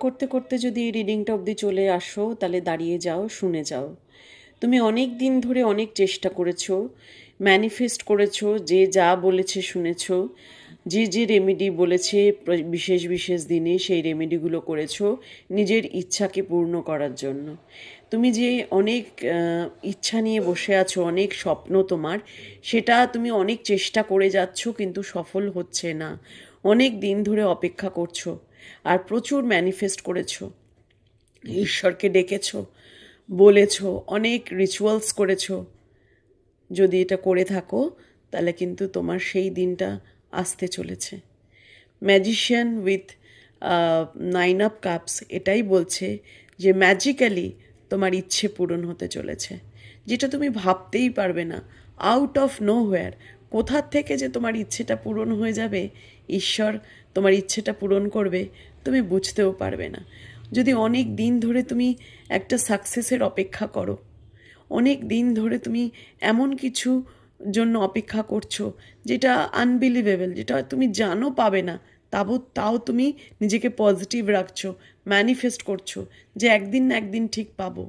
করতে করতে যদি এই রিডিংটা অবধি চলে আসো তাহলে দাঁড়িয়ে যাও, শুনে যাও। তুমি অনেক দিন ধরে অনেক চেষ্টা করেছো, ম্যানিফেস্ট করেছো, যে যা বলেছে শুনেছো, যে যে রেমেডি বলেছে বিশেষ বিশেষ দিনে সেই রেমেডিগুলো করেছো নিজের ইচ্ছাকে পূর্ণ করার জন্য। তুমি যে অনেক ইচ্ছা নিয়ে বসে আছো, অনেক স্বপ্ন তোমার, সেটা তুমি অনেক চেষ্টা করে যাচ্ছ কিন্তু সফল হচ্ছে না। অনেক দিন ধরে অপেক্ষা করছো আর প্রচুর ম্যানিফেস্ট করেছো, ঈশ্বরকে ডেকেছো, বলেছো, অনেক রিচুয়ালস করেছো। যদি এটা করে থাকো তাহলে কিন্তু তোমার সেই দিনটা আসতে চলেছে। ম্যাজিশিয়ান উইথ 9 অফ কাপস এটাই বলছে যে ম্যাজিক্যালি তোমার ইচ্ছে পূরণ হতে চলেছে, যেটা তুমি ভাবতেই পারবে না। আউট অফ নো হোয়ার কোথার থেকে যে তোমার ইচ্ছেটা পূরণ হয়ে যাবে, ঈশ্বর তোমার ইচ্ছেটা পূরণ করবে, তুমি বুঝতেও পারবে না। যদি অনেক দিন ধরে তুমি একটা সাকসেসের অপেক্ষা করো, অনেক দিন ধরে তুমি এমন কিছু জন্য অপেক্ষা করছো যেটা আনবিলিভেবল, যেটা তুমি জানো পাবে না, তাও তুমি নিজেকে পজিটিভ রাখছো, ম্যানিফেস্ট করছো যে একদিন না একদিন ঠিক পাবো।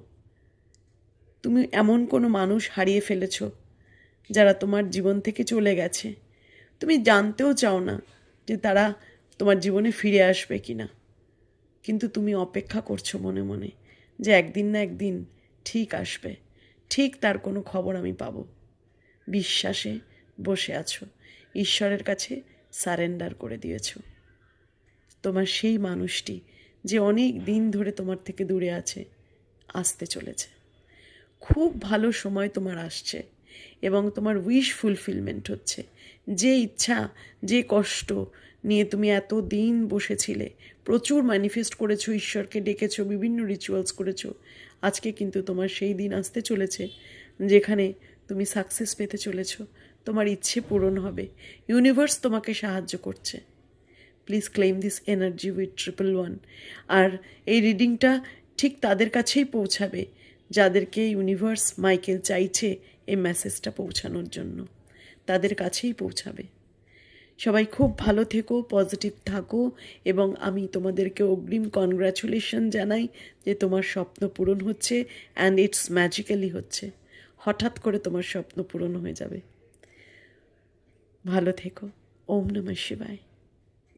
তুমি এমন কোনো মানুষ হারিয়ে ফেলেছো যারা তোমার জীবন থেকে চলে গেছে, তুমি জানতেও চাও না যে তারা তোমার জীবনে ফিরে আসবে কি না, কিন্তু তুমি অপেক্ষা করছো মনে মনে যে একদিন না একদিন ঠিক আসবে, ঠিক তার কোনো খবর আমি পাবো। বিশ্বাসে বসে আছো, ঈশ্বরের কাছে সারেন্ডার করে দিয়েছো। তোমার সেই মানুষটি যে অনেক দিন ধরে তোমার থেকে দূরে আছে, আসতে চলেছে। খুব ভালো সময় তোমার আসছে এবং তোমার উইশ ফুলফিলমেন্ট হচ্ছে। যে ইচ্ছা, যে কষ্ট নিয়ে তুমি এত দিন বসেছিলে, প্রচুর ম্যানিফেস্ট করেছো, ঈশ্বরকে ডেকেছো, বিভিন্ন রিচুয়ালস করেছো, আজকে কিন্তু তোমার সেই দিন আসতে চলেছে যেখানে তুমি সাকসেস পেতে চলেছো, তোমার ইচ্ছে পূরণ হবে। ইউনিভার্স তোমাকে সাহায্য করছে। Please claim this energy with 111। আর এই রিডিংটা ঠিক তাদের কাছেই পৌঁছাবে যাদেরকে ইউনিভার্স মাইকেল চাইছে এই মেসেজটা পৌঁছানোর জন্য, তাদের কাছেই পৌঁছাবে। সবাই খুব ভালো থেকো, পজিটিভ থাকো এবং আমি তোমাদেরকে অগ্রিম কনগ্র্যাচুলেশন জানাই যে তোমার স্বপ্ন পূরণ হচ্ছে, অ্যান্ড ইটস ম্যাজিক্যালি হচ্ছে। হঠাৎ করে তোমার স্বপ্ন পূরণ হয়ে যাবে। ভালো থেকো। ওম নমঃ শিবায়।